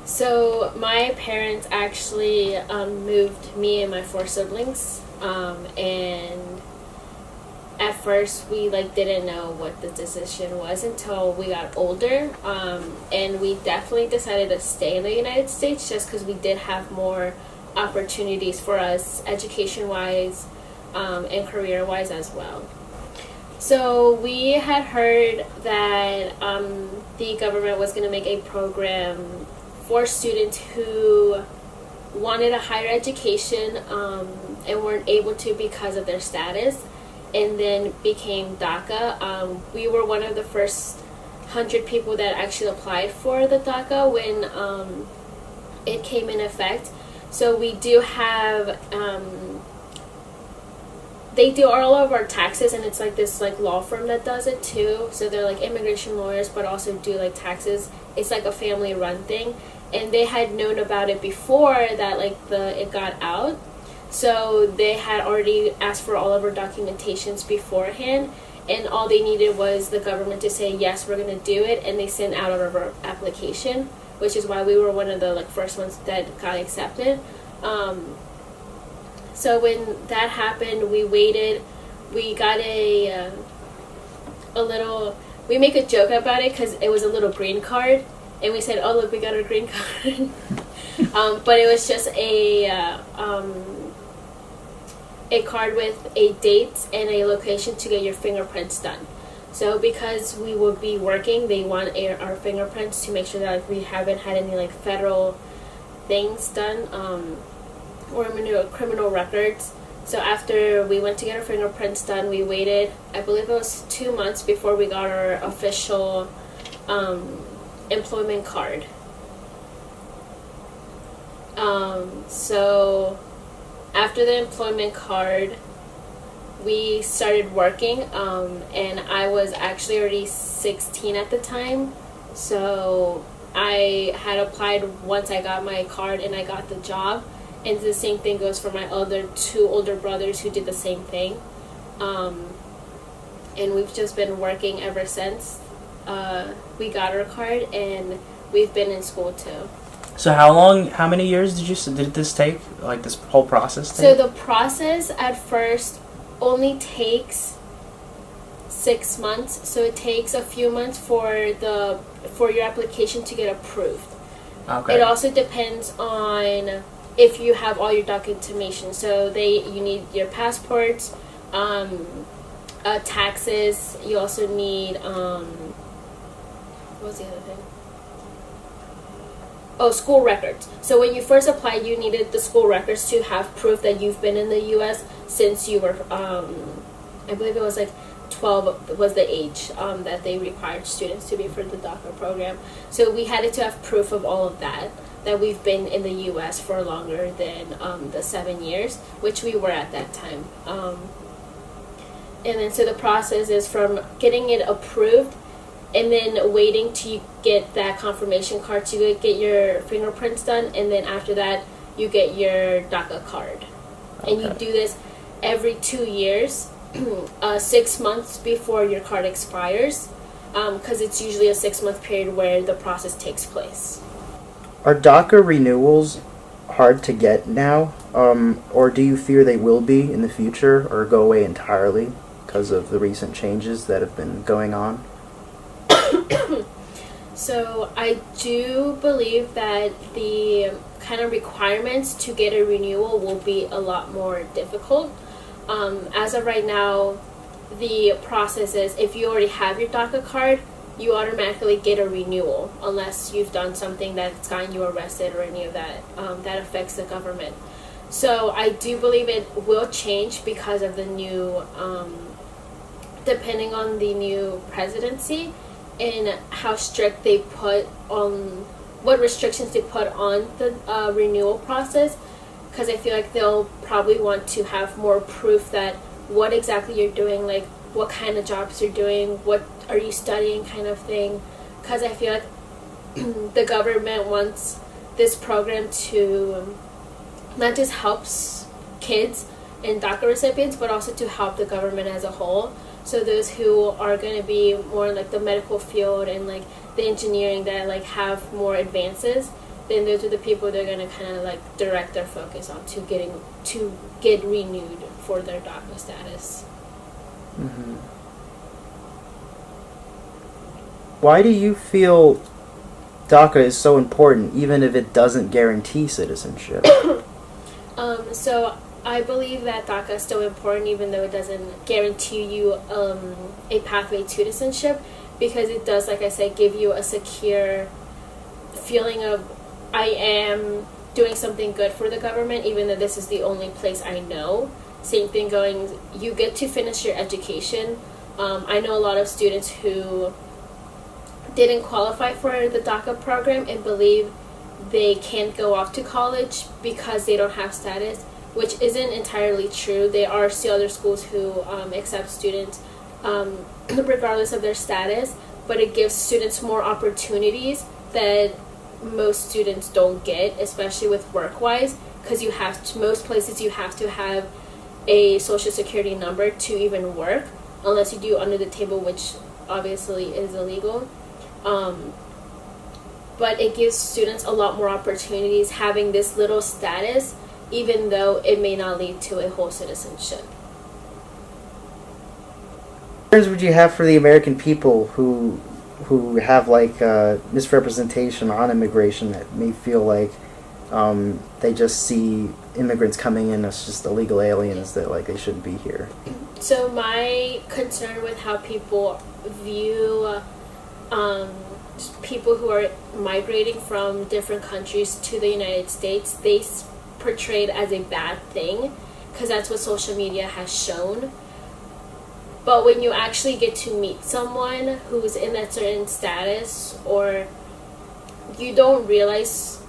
So my parents actually moved me and my four siblings, and at first we didn't know what the decision was until we got older, and we definitely decided to stay in the United States just because we did have more opportunities for us education wise, and career wise as well. So we had heard that the government was going to make a program for students who wanted a higher education, and weren't able to because of their status, and then became DACA. We were one of the first 100 people that actually applied for the DACA when it came in effect. So we do have, they do all of our taxes, and it's this law firm that does it too. So they're immigration lawyers, but also do taxes. It's a family run thing, and they had known about it before that it got out. So they had already asked for all of our documentations beforehand, and all they needed was the government to say yes, we're going to do it, and they sent out our application, which is why we were one of the first ones that got accepted. So when that happened, we waited. We got a little. We make a joke about it because it was a little green card, and we said, "Oh look, we got our green card." But it was just a card with a date and a location to get your fingerprints done. So because we would be working, they want our fingerprints to make sure that we haven't had any federal things done, or criminal records. So after we went to get our fingerprints done, we waited, I believe it was 2 months before we got our official employment card. So after the employment card, we started working, and I was actually already 16 at the time. So I had applied once I got my card and I got the job. And the same thing goes for my two older brothers who did the same thing. And we've just been working ever since we got our card, and we've been in school too. So how many years did this take? This whole process take? So the process at first only takes 6 months. So it takes a few months for your application to get approved. Okay. It also depends on if you have all your documentation. So you need your passports, taxes. You also need what was the other thing? Oh, school records. So when you first applied, you needed the school records to have proof that you've been in the U.S. since you were, I believe it was 12 was the age that they required students to be for the DACA program. So we had to have proof of all of that we've been in the U.S. for longer than the 7 years, which we were at that time. And then so the process is from getting it approved and then waiting to get that confirmation card to get your fingerprints done, and then after that you get your DACA card. Okay. And you do this every 2 years, 6 months before your card expires, because it's usually a 6-month period where the process takes place. Are DACA renewals hard to get now, or do you fear they will be in the future or go away entirely because of the recent changes that have been going on? So I do believe that the kind of requirements to get a renewal will be a lot more difficult. As of right now, the process is if you already have your DACA card, you automatically get a renewal unless you've done something that's gotten you arrested or any of that that affects the government. So I do believe it will change because of the new, depending on the new presidency and how strict they put on, what restrictions they put on the renewal process. Because I feel like they'll probably want to have more proof that what exactly you're doing, what kind of jobs you're doing, what are you studying kind of thing. Because I feel like the government wants this program to not just helps kids and DACA recipients, but also to help the government as a whole. So those who are going to be more in the medical field and the engineering that have more advances, then those are the people they're gonna kind of like direct their focus on to get renewed for their DACA status. Mm-hmm. Why do you feel DACA is so important, even if it doesn't guarantee citizenship? So I believe that DACA is still important, even though it doesn't guarantee you a pathway to citizenship, because it does, like I said, give you a secure feeling of I am doing something good for the government, even though this is the only place I know. Same thing going, you get to finish your education. I know a lot of students who didn't qualify for the DACA program and believe they can't go off to college because they don't have status, which isn't entirely true. There are still other schools who accept students regardless of their status, but it gives students more opportunities that most students don't get, especially with work-wise, because most places you have to have a social security number to even work, unless you do under the table, which obviously is illegal. But it gives students a lot more opportunities having this little status, even though it may not lead to a whole citizenship. What concerns would you have for the American people who have like misrepresentation on immigration, that may feel like they just see immigrants coming in as just illegal aliens, that like they shouldn't be here? So my concern with how people view people who are migrating from different countries to the United States, they portrayed as a bad thing, because that's what social media has shown. But when you actually get to meet someone who's in that certain status, or you don't realize,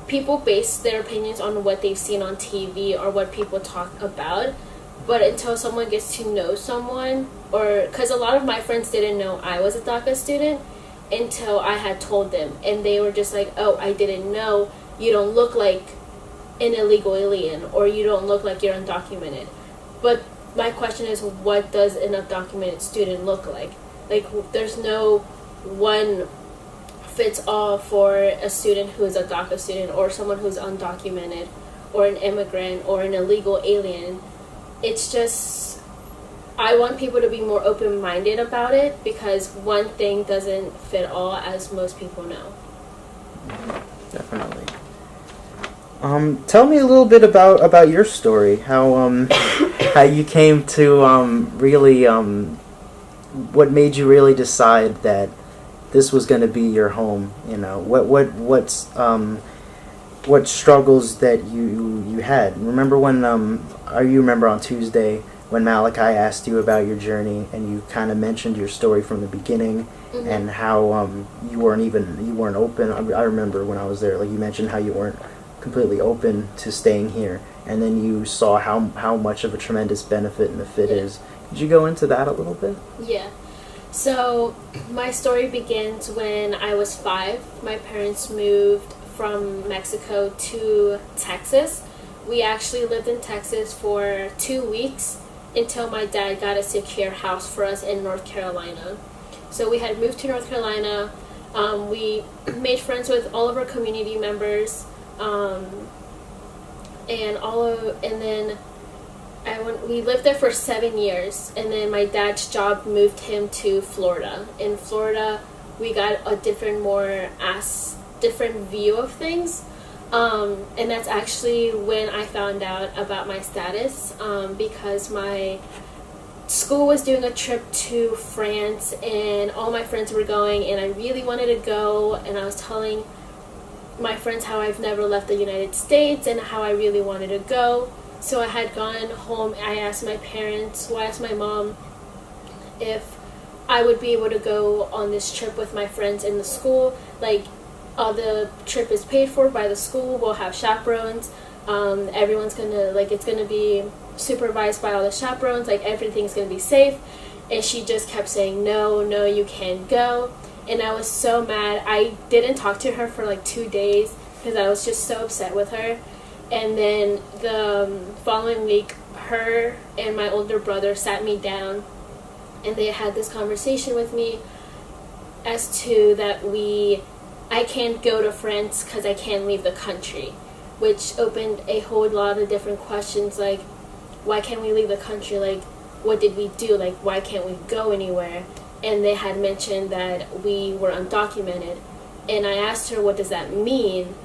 people base their opinions on what they've seen on TV or what people talk about. But until someone gets to know someone, or because a lot of my friends didn't know I was a DACA student until I had told them, and they were just like, oh, I didn't know, you don't look like an illegal alien, or you don't look like you're undocumented. But my question is, what does an undocumented student look like? Like, there's no one fits all for a student who is a DACA student, or someone who's undocumented, or an immigrant, or an illegal alien. It's just, I want people to be more open-minded about it, because one thing doesn't fit all, as most people know. Definitely. Tell me a little bit about your story. How how you came to really what made you really decide that this was going to be your home? You know, what struggles that you had? Remember when you remember on Tuesday when Malachi asked you about your journey, and you kind of mentioned your story from the beginning, mm-hmm. and how you weren't open. I remember when I was there, like you mentioned how you weren't completely open to staying here, and then you saw how much of a tremendous benefit and the fit is. Could you go into that a little bit? Yeah. So my story begins when I was 5. My parents moved from Mexico to Texas. We actually lived in Texas for 2 weeks until my dad got a secure house for us in North Carolina. So we had moved to North Carolina. We made friends with all of our community members. We lived there for 7 years, and then my dad's job moved him to Florida. In Florida, we got a different view of things, and that's actually when I found out about my status, because my school was doing a trip to France, and all my friends were going, and I really wanted to go, and I was telling my friends how I've never left the United States and how I really wanted to go. So I had gone home. I asked my mom if I would be able to go on this trip with my friends in the school. Like, the trip is paid for by the school. We'll have chaperones. Everyone's gonna, it's gonna be supervised by all the chaperones. Like, everything's gonna be safe. And she just kept saying, no, you can't go. And I was so mad. I didn't talk to her for 2 days because I was just so upset with her. And then the following week, her and my older brother sat me down, and they had this conversation with me as to that we I can't go to France because I can't leave the country, which opened a whole lot of different questions, like, why can't we leave the country? Like, what did we do? Like, why can't we go anywhere? And they had mentioned that we were undocumented. And I asked her, what does that mean?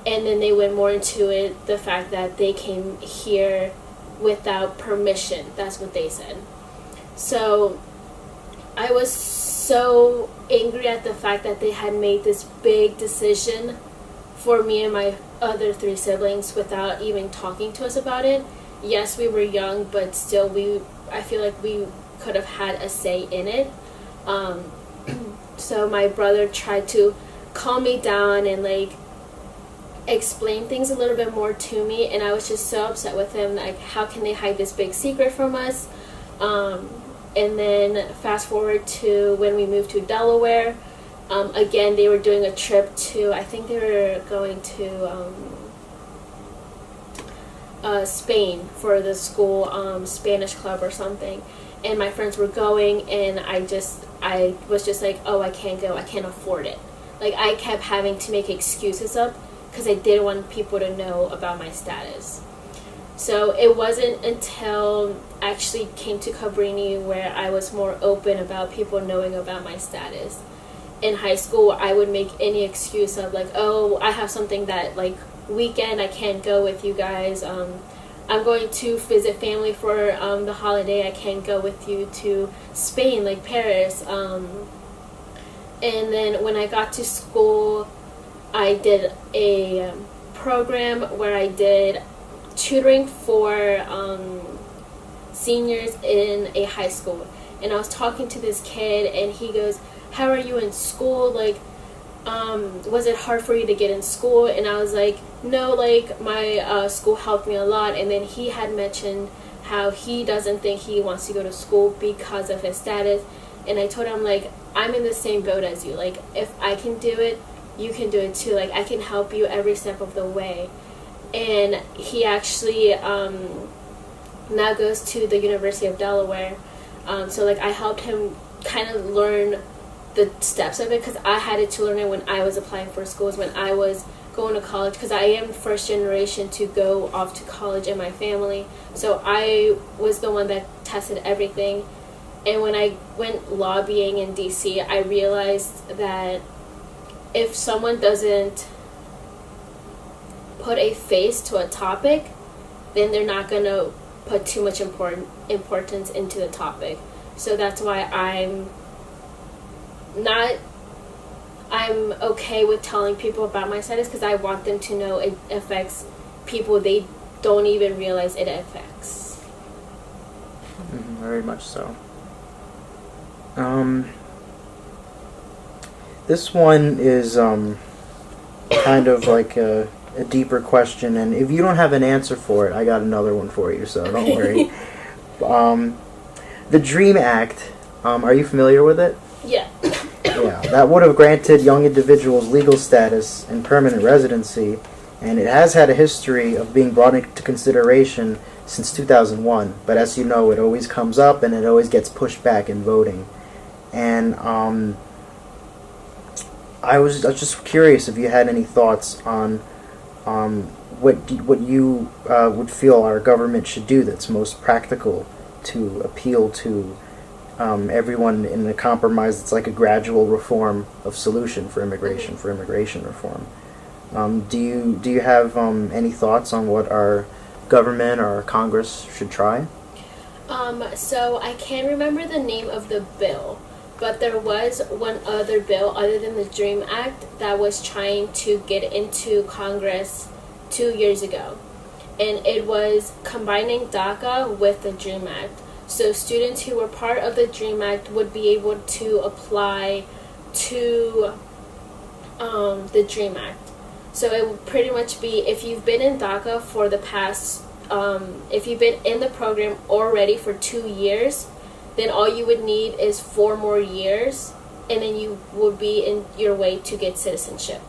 And then they went more into it, the fact that they came here without permission. That's what they said. So I was so angry at the fact that they had made this big decision for me and my other 3 siblings without even talking to us about it. Yes, we were young, but still, I feel like we could have had a say in it. So my brother tried to calm me down and like explain things a little bit more to me, and I was just so upset with him. Like, how can they hide this big secret from us? And then fast forward to when we moved to Delaware. Again, they were doing a trip to, I think they were going to Spain for the school Spanish club or something. And my friends were going, and I was just like, oh, I can't go, I can't afford it. Like, I kept having to make excuses up because I didn't want people to know about my status. So it wasn't until I actually came to Cabrini where I was more open about people knowing about my status. In high school, I would make any excuse of like, oh, I have something that like weekend I can't go with you guys. I'm going to visit family for the holiday. I can't go with you to Spain, like Paris. And then when I got to school, I did a program where I did tutoring for seniors in a high school. And I was talking to this kid, and he goes, how are you in school? Like, was it hard for you to get in school? And I was like, no, like, my school helped me a lot. And then he had mentioned how he doesn't think he wants to go to school because of his status. And I told him, like, I'm in the same boat as you. Like, if I can do it, you can do it too. Like, I can help you every step of the way. And he actually now goes to the University of Delaware. So, like, I helped him kind of learn the steps of it, because I had to learn it when I was applying for schools, when I was going to college, because I am first generation to go off to college in my family. So I was the one that tested everything. And when I went lobbying in DC, I realized that if someone doesn't put a face to a topic, then they're not going to put too much importance into the topic. So that's why I'm okay with telling people about my status, because I want them to know it affects people they don't even realize it affects. Very much so. This one is kind of like a deeper question, and if you don't have an answer for it, I got another one for you, so don't worry. The DREAM Act, are you familiar with it? Yeah. Yeah, that would have granted young individuals legal status and permanent residency, and it has had a history of being brought into consideration since 2001. But as you know, it always comes up and it always gets pushed back in voting. And I was just curious if you had any thoughts on what you would feel our government should do that's most practical to appeal to everyone in a compromise that's like a gradual reform of solution for immigration reform. Do you have any thoughts on what our government or our Congress should try? So I can't remember the name of the bill, but there was one other bill other than the DREAM Act that was trying to get into Congress 2 years ago. And it was combining DACA with the DREAM Act. So students who were part of the DREAM Act would be able to apply to the DREAM Act. So it would pretty much be, if you've been in DACA for the past, if you've been in the program already for 2 years, then all you would need is 4 more years, and then you would be in your way to get citizenship.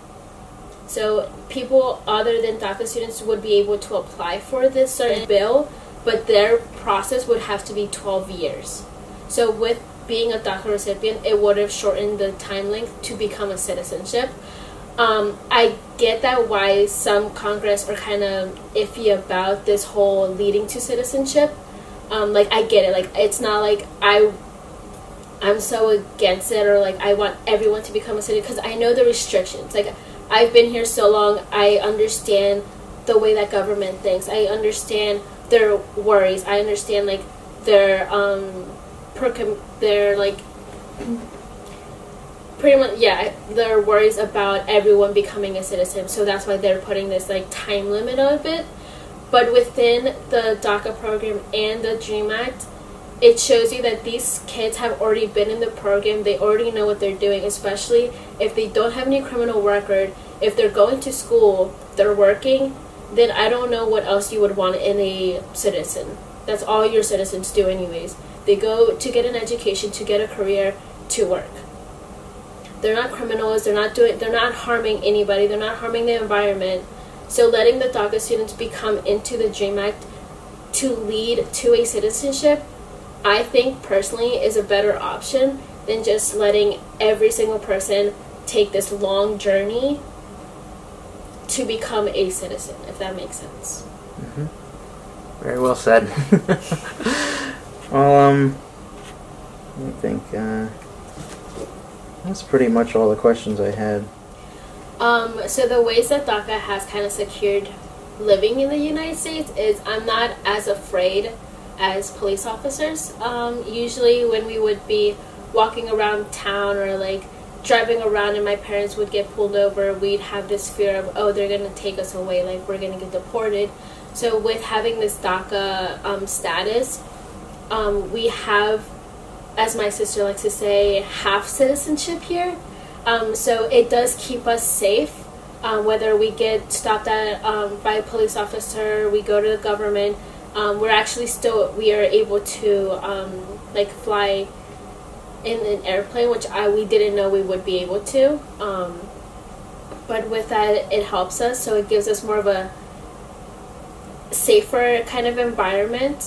So people other than DACA students would be able to apply for this certain bill, but their process would have to be 12 years. So with being a DACA recipient, it would have shortened the time length to become a citizenship. I get that why some Congress are kind of iffy about this whole leading to citizenship. Like I get it. Like it's not like I'm so against it or like I want everyone to become a citizen because I know the restrictions. Like I've been here so long, I understand the way that government thinks. I understand their worries. I understand like their their like pretty much their worries about everyone becoming a citizen. So that's why they're putting this like time limit of it. But within the DACA program and the DREAM Act, it shows you that these kids have already been in the program. They already know what they're doing, especially if they don't have any criminal record. If they're going to school, they're working, then I don't know what else you would want in a citizen. That's all your citizens do anyways. They go to get an education, to get a career, to work. They're not criminals, they're not harming anybody, they're not harming the environment. So letting the DACA students become into the DREAM Act to lead to a citizenship, I think personally is a better option than just letting every single person take this long journey to become a citizen, if that makes sense. Mm-hmm. Very well said. Well, I think that's pretty much all the questions I had. So the ways that DACA has kind of secured living in the United States is I'm not as afraid as police officers. Usually when we would be walking around town or like driving around and my parents would get pulled over, we'd have this fear of, oh, they're going to take us away, like we're going to get deported. So with having this DACA status, we have, as my sister likes to say, half citizenship here. So it does keep us safe. Whether we get stopped at by a police officer, we go to the government, we are able to like fly in an airplane, which we didn't know we would be able to. But with that, it helps us, so it gives us more of a safer kind of environment.